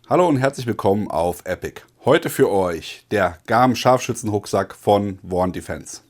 Hallo und herzlich willkommen auf Epic. Heute für euch der Garmin Scharfschützenrucksack von Warn Defense.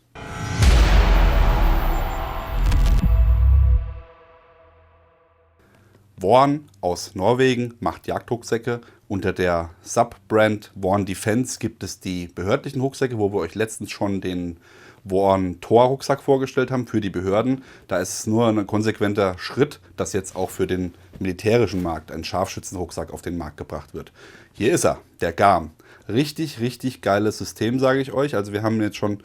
Warn aus Norwegen macht Jagdrucksäcke. Unter der Subbrand Warn Defense gibt es die behördlichen Rucksäcke, wo wir euch letztens schon den Warn Tor Rucksack vorgestellt haben für die Behörden. Da ist es nur ein konsequenter Schritt, dass jetzt auch für den militärischen Markt ein Scharfschützenrucksack auf den Markt gebracht wird. Hier ist er, der Garmin. Richtig, richtig geiles System, sage ich euch. Also wir haben jetzt schon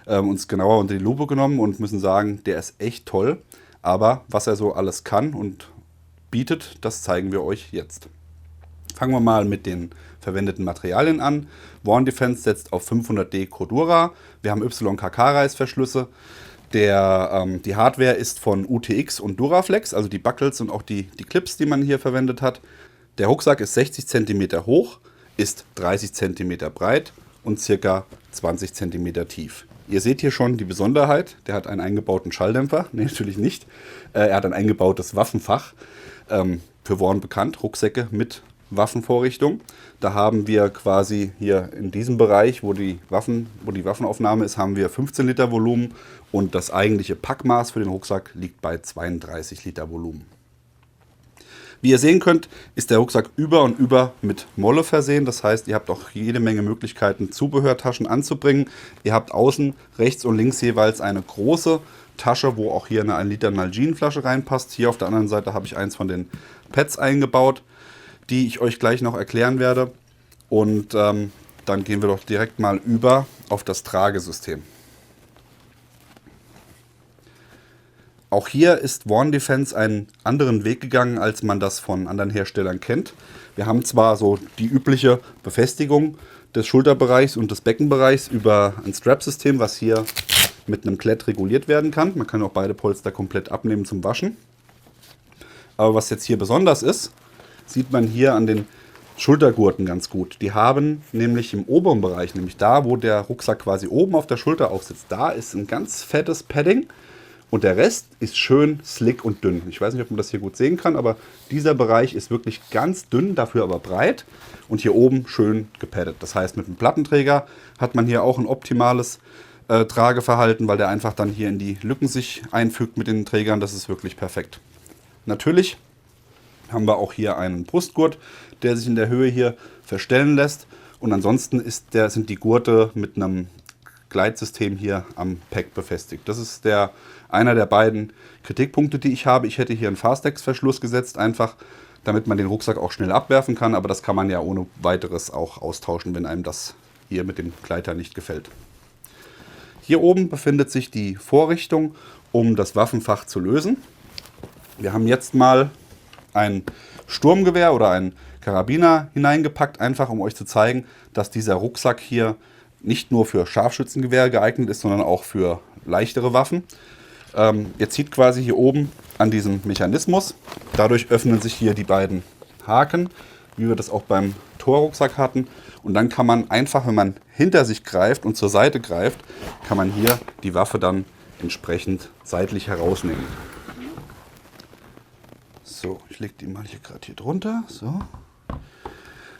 uns genauer unter die Lupe genommen und müssen sagen, der ist echt toll. Aber was er so alles kann und bietet, das zeigen wir euch jetzt. Fangen wir mal mit den verwendeten Materialien an. Warn Defense setzt auf 500D Cordura. Wir haben YKK-Reißverschlüsse. Die Hardware ist von UTX und Duraflex, also die Buckles und auch die Clips, die man hier verwendet hat. Der Rucksack ist 60 cm hoch, ist 30 cm breit und ca. 20 cm tief. Ihr seht hier schon die Besonderheit, der hat einen eingebauten Schalldämpfer, nee, natürlich nicht. Er hat ein eingebautes Waffenfach, für Warn bekannt, Rucksäcke mit Waffenvorrichtung. Da haben wir quasi hier in diesem Bereich, wo die Waffenaufnahme ist, haben wir 15 Liter Volumen und das eigentliche Packmaß für den Rucksack liegt bei 32 Liter Volumen. Wie ihr sehen könnt, ist der Rucksack über und über mit Molle versehen. Das heißt, ihr habt auch jede Menge Möglichkeiten, Zubehörtaschen anzubringen. Ihr habt außen rechts und links jeweils eine große Tasche, wo auch hier eine 1 Liter Nalgene-Flasche reinpasst. Hier auf der anderen Seite habe ich eins von den Pads eingebaut, die ich euch gleich noch erklären werde. Und dann gehen wir doch direkt mal über auf das Tragesystem. Auch hier ist Warn Defense einen anderen Weg gegangen, als man das von anderen Herstellern kennt. Wir haben zwar so die übliche Befestigung des Schulterbereichs und des Beckenbereichs über ein Strap-System, was hier mit einem Klett reguliert werden kann. Man kann auch beide Polster komplett abnehmen zum Waschen. Aber was jetzt hier besonders ist, sieht man hier an den Schultergurten ganz gut. Die haben nämlich im oberen Bereich, nämlich da, wo der Rucksack quasi oben auf der Schulter aufsitzt, da ist ein ganz fettes Padding. Und der Rest ist schön slick und dünn. Ich weiß nicht, ob man das hier gut sehen kann, aber dieser Bereich ist wirklich ganz dünn, dafür aber breit. Und hier oben schön gepaddet. Das heißt, mit dem Plattenträger hat man hier auch ein optimales Trageverhalten, weil der einfach dann hier in die Lücken sich einfügt mit den Trägern. Das ist wirklich perfekt. Natürlich haben wir auch hier einen Brustgurt, der sich in der Höhe hier verstellen lässt. Und ansonsten sind die Gurte mit einem Gleitsystem hier am Pack befestigt. Das ist einer der beiden Kritikpunkte, die ich habe. Ich hätte hier einen Fastex-Verschluss gesetzt, einfach damit man den Rucksack auch schnell abwerfen kann. Aber das kann man ja ohne weiteres auch austauschen, wenn einem das hier mit dem Gleiter nicht gefällt. Hier oben befindet sich die Vorrichtung, um das Waffenfach zu lösen. Wir haben jetzt mal ein Sturmgewehr oder einen Karabiner hineingepackt, einfach um euch zu zeigen, dass dieser Rucksack hier nicht nur für Scharfschützengewehre geeignet ist, sondern auch für leichtere Waffen. Ihr zieht quasi hier oben an diesem Mechanismus. Dadurch öffnen sich hier die beiden Haken, wie wir das auch beim Torrucksack hatten. Und dann kann man einfach, wenn man hinter sich greift und zur Seite greift, kann man hier die Waffe dann entsprechend seitlich herausnehmen. So, ich lege die mal hier drunter. So.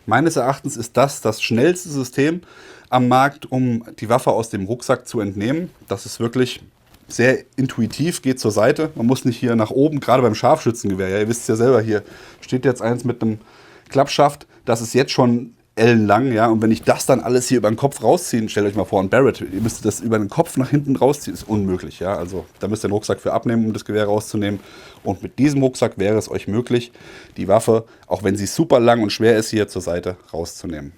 Meines Erachtens ist das schnellste System am Markt, um die Waffe aus dem Rucksack zu entnehmen. Das ist wirklich sehr intuitiv, geht zur Seite. Man muss nicht hier nach oben, gerade beim Scharfschützengewehr. Ja, ihr wisst ja selber, hier steht jetzt eins mit einem Klappschaft. Das ist jetzt schon ellenlang. Ja? Und wenn ich das dann alles hier über den Kopf rausziehe, stellt euch mal vor, ein Barrett, ihr müsst das über den Kopf nach hinten rausziehen, ist unmöglich. Ja? Also da müsst ihr den Rucksack für abnehmen, um das Gewehr rauszunehmen. Und mit diesem Rucksack wäre es euch möglich, die Waffe, auch wenn sie super lang und schwer ist, hier zur Seite rauszunehmen.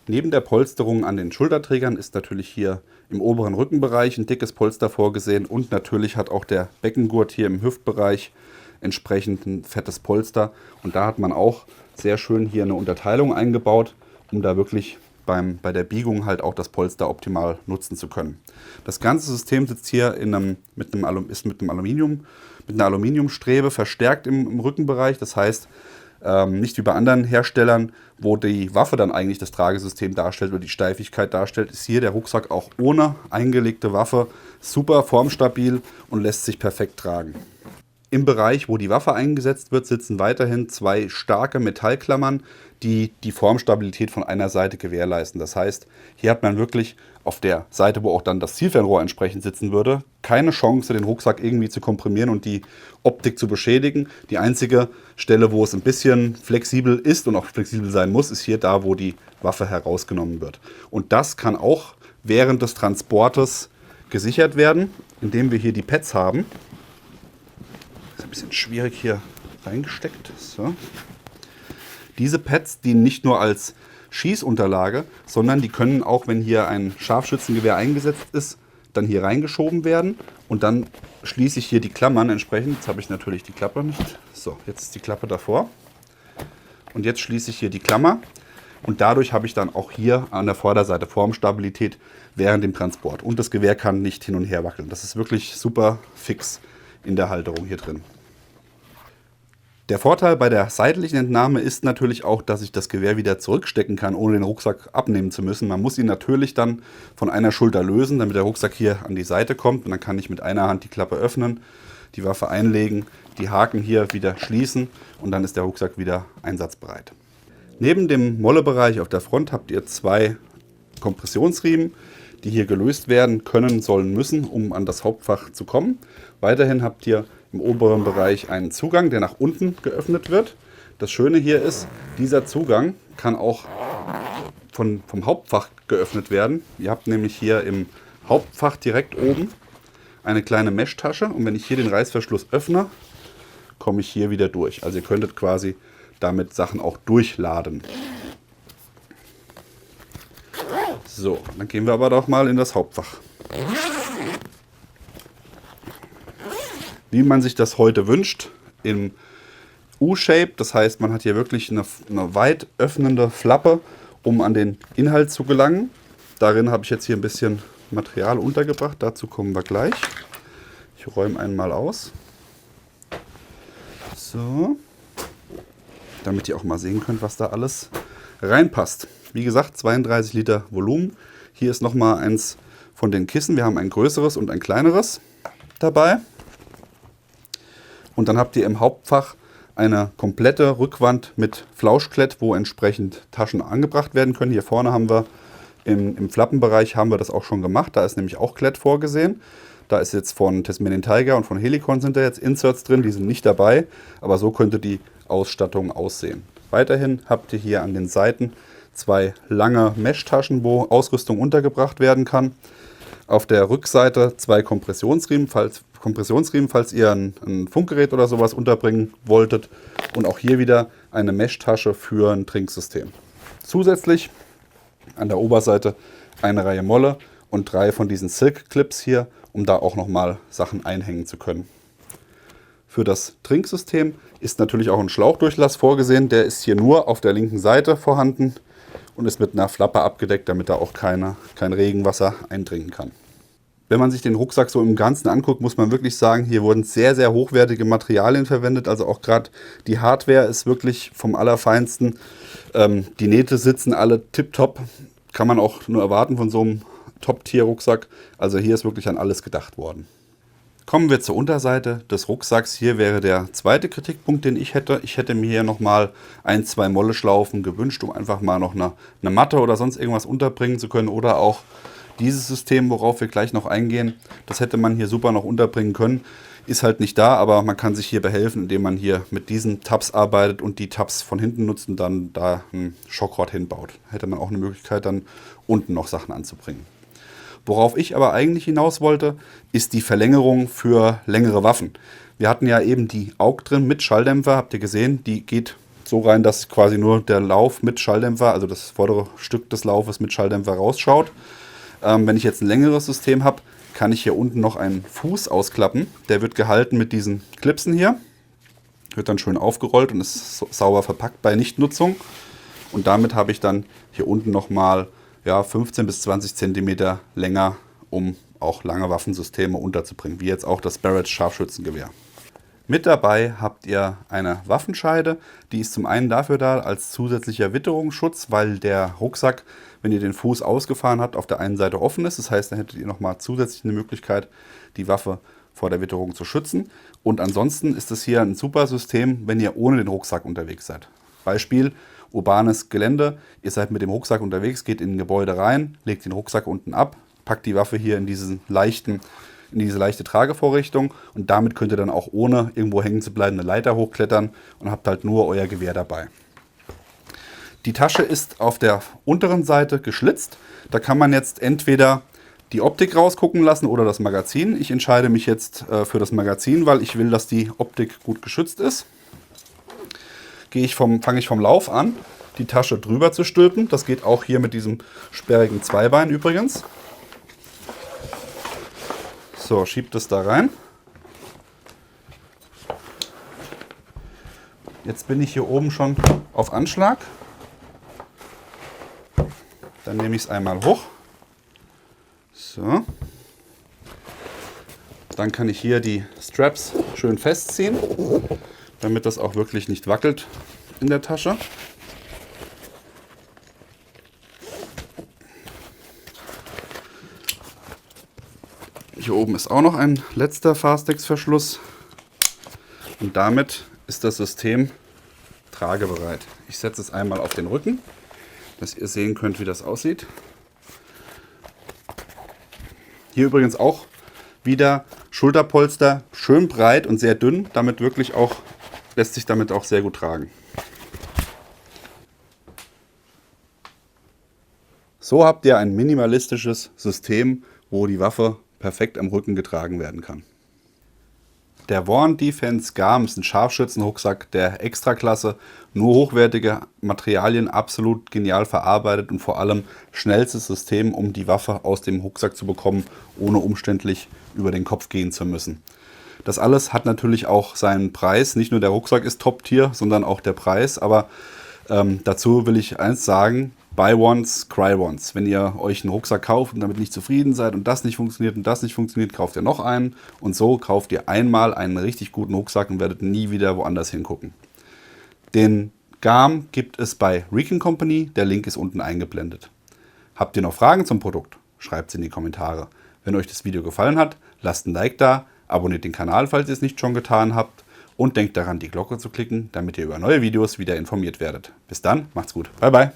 Neben der Polsterung an den Schulterträgern ist natürlich hier im oberen Rückenbereich ein dickes Polster vorgesehen und natürlich hat auch der Beckengurt hier im Hüftbereich entsprechend ein fettes Polster. Und da hat man auch sehr schön hier eine Unterteilung eingebaut, um da wirklich bei der Biegung halt auch das Polster optimal nutzen zu können. Das ganze System sitzt hier mit einer Aluminiumstrebe verstärkt im Rückenbereich. Das heißt, nicht wie bei anderen Herstellern, wo die Waffe dann eigentlich das Tragesystem darstellt oder die Steifigkeit darstellt, ist hier der Rucksack auch ohne eingelegte Waffe super formstabil und lässt sich perfekt tragen. Im Bereich, wo die Waffe eingesetzt wird, sitzen weiterhin zwei starke Metallklammern, die die Formstabilität von einer Seite gewährleisten. Das heißt, hier hat man wirklich auf der Seite, wo auch dann das Zielfernrohr entsprechend sitzen würde, keine Chance, den Rucksack irgendwie zu komprimieren und die Optik zu beschädigen. Die einzige Stelle, wo es ein bisschen flexibel ist und auch flexibel sein muss, ist hier da, wo die Waffe herausgenommen wird. Und das kann auch während des Transportes gesichert werden, indem wir hier die Pads haben. Das ist ein bisschen schwierig hier reingesteckt. So. Diese Pads dienen nicht nur als Schießunterlage, sondern die können auch, wenn hier ein Scharfschützengewehr eingesetzt ist, dann hier reingeschoben werden und dann schließe ich hier die Klammern entsprechend. Jetzt habe ich natürlich die Klappe nicht. So, jetzt ist die Klappe davor. Und jetzt schließe ich hier die Klammer und dadurch habe ich dann auch hier an der Vorderseite Formstabilität während dem Transport. Und das Gewehr kann nicht hin und her wackeln. Das ist wirklich super fix in der Halterung hier drin. Der Vorteil bei der seitlichen Entnahme ist natürlich auch, dass ich das Gewehr wieder zurückstecken kann, ohne den Rucksack abnehmen zu müssen. Man muss ihn natürlich dann von einer Schulter lösen, damit der Rucksack hier an die Seite kommt. Und dann kann ich mit einer Hand die Klappe öffnen, die Waffe einlegen, die Haken hier wieder schließen und dann ist der Rucksack wieder einsatzbereit. Neben dem Mollebereich auf der Front habt ihr zwei Kompressionsriemen, die hier gelöst werden können, sollen, müssen, um an das Hauptfach zu kommen. Weiterhin habt ihr im oberen Bereich einen Zugang, der nach unten geöffnet wird. Das Schöne hier ist, dieser Zugang kann auch vom Hauptfach geöffnet werden. Ihr habt nämlich hier im Hauptfach direkt oben eine kleine Meshtasche und wenn ich hier den Reißverschluss öffne, komme ich hier wieder durch. Also ihr könntet quasi damit Sachen auch durchladen. So, dann gehen wir aber doch mal in das Hauptfach. Wie man sich das heute wünscht, im U-Shape. Das heißt, man hat hier wirklich eine weit öffnende Flappe, um an den Inhalt zu gelangen. Darin habe ich jetzt hier ein bisschen Material untergebracht. Dazu kommen wir gleich. Ich räume einmal aus. So. Damit ihr auch mal sehen könnt, was da alles reinpasst. Wie gesagt, 32 Liter Volumen. Hier ist nochmal eins von den Kissen. Wir haben ein größeres und ein kleineres dabei. Und dann habt ihr im Hauptfach eine komplette Rückwand mit Flauschklett, wo entsprechend Taschen angebracht werden können. Hier vorne haben wir im Flappenbereich haben wir das auch schon gemacht. Da ist nämlich auch Klett vorgesehen. Da ist jetzt von Tasmanian Tiger und von Helicon sind da jetzt Inserts drin, die sind nicht dabei. Aber so könnte die Ausstattung aussehen. Weiterhin habt ihr hier an den Seiten zwei lange Mesh-Taschen, wo Ausrüstung untergebracht werden kann. Auf der Rückseite zwei Kompressionsriemen, falls ihr ein Funkgerät oder sowas unterbringen wolltet. Und auch hier wieder eine Mesh-Tasche für ein Trinksystem. Zusätzlich an der Oberseite eine Reihe Molle und 3 von diesen Silk-Clips hier, um da auch nochmal Sachen einhängen zu können. Für das Trinksystem ist natürlich auch ein Schlauchdurchlass vorgesehen. Der ist hier nur auf der linken Seite vorhanden und ist mit einer Flappe abgedeckt, damit da auch kein Regenwasser eindringen kann. Wenn man sich den Rucksack so im Ganzen anguckt, muss man wirklich sagen, hier wurden sehr, sehr hochwertige Materialien verwendet. Also auch gerade die Hardware ist wirklich vom Allerfeinsten. Die Nähte sitzen alle tipptopp. Kann man auch nur erwarten von so einem Top-Tier-Rucksack. Also hier ist wirklich an alles gedacht worden. Kommen wir zur Unterseite des Rucksacks. Hier wäre der zweite Kritikpunkt, den ich hätte. Ich hätte mir hier nochmal 1, 2 Molleschlaufen gewünscht, um einfach mal noch eine Matte oder sonst irgendwas unterbringen zu können. Oder auch dieses System, worauf wir gleich noch eingehen, das hätte man hier super noch unterbringen können. Ist halt nicht da, aber man kann sich hier behelfen, indem man hier mit diesen Tabs arbeitet und die Tabs von hinten nutzt und dann da ein Schockrad hinbaut. Hätte man auch eine Möglichkeit, dann unten noch Sachen anzubringen. Worauf ich aber eigentlich hinaus wollte, ist die Verlängerung für längere Waffen. Wir hatten ja eben die AUG drin mit Schalldämpfer, habt ihr gesehen, die geht so rein, dass quasi nur der Lauf mit Schalldämpfer, also das vordere Stück des Laufes mit Schalldämpfer rausschaut. Wenn ich jetzt ein längeres System habe, kann ich hier unten noch einen Fuß ausklappen. Der wird gehalten mit diesen Clipsen hier. Wird dann schön aufgerollt und ist sauber verpackt bei Nichtnutzung. Und damit habe ich dann hier unten nochmal 15 bis 20 cm länger, um auch lange Waffensysteme unterzubringen, wie jetzt auch das Barrett Scharfschützengewehr. Mit dabei habt ihr eine Waffenscheide, die ist zum einen dafür da als zusätzlicher Witterungsschutz, weil der Rucksack, wenn ihr den Fuß ausgefahren habt, auf der einen Seite offen ist. Das heißt, dann hättet ihr nochmal zusätzlich eine Möglichkeit, die Waffe vor der Witterung zu schützen. Und ansonsten ist es hier ein super System, wenn ihr ohne den Rucksack unterwegs seid. Beispiel, urbanes Gelände. Ihr seid mit dem Rucksack unterwegs, geht in ein Gebäude rein, legt den Rucksack unten ab, packt die Waffe hier in diese leichte Tragevorrichtung und damit könnt ihr dann auch ohne irgendwo hängen zu bleiben eine Leiter hochklettern und habt halt nur euer Gewehr dabei. Die Tasche ist auf der unteren Seite geschlitzt. Da kann man jetzt entweder die Optik rausgucken lassen oder das Magazin. Ich entscheide mich jetzt für das Magazin, weil ich will, dass die Optik gut geschützt ist. Fange ich vom Lauf an, die Tasche drüber zu stülpen. Das geht auch hier mit diesem sperrigen Zweibein übrigens. So, schiebt es da rein. Jetzt bin ich hier oben schon auf Anschlag. Dann nehme ich es einmal hoch. So. Dann kann ich hier die Straps schön festziehen, damit das auch wirklich nicht wackelt in der Tasche. Hier oben ist auch noch ein letzter Fastex-Verschluss. Und damit ist das System tragebereit. Ich setze es einmal auf den Rücken, dass ihr sehen könnt, wie das aussieht. Hier übrigens auch wieder Schulterpolster, schön breit und sehr dünn, lässt sich damit auch sehr gut tragen. So habt ihr ein minimalistisches System, wo die Waffe perfekt am Rücken getragen werden kann. Der Warn Defense Garm ist ein Scharfschützenrucksack der Extraklasse, nur hochwertige Materialien, absolut genial verarbeitet und vor allem schnellstes System, um die Waffe aus dem Rucksack zu bekommen, ohne umständlich über den Kopf gehen zu müssen. Das alles hat natürlich auch seinen Preis, nicht nur der Rucksack ist Top-Tier, sondern auch der Preis, aber dazu will ich eins sagen: Buy once, cry once. Wenn ihr euch einen Rucksack kauft und damit nicht zufrieden seid und das nicht funktioniert, kauft ihr noch einen. Und so kauft ihr einmal einen richtig guten Rucksack und werdet nie wieder woanders hingucken. Den Garm gibt es bei Recon Company. Der Link ist unten eingeblendet. Habt ihr noch Fragen zum Produkt? Schreibt es in die Kommentare. Wenn euch das Video gefallen hat, lasst ein Like da, abonniert den Kanal, falls ihr es nicht schon getan habt. Und denkt daran, die Glocke zu klicken, damit ihr über neue Videos wieder informiert werdet. Bis dann, macht's gut. Bye, bye.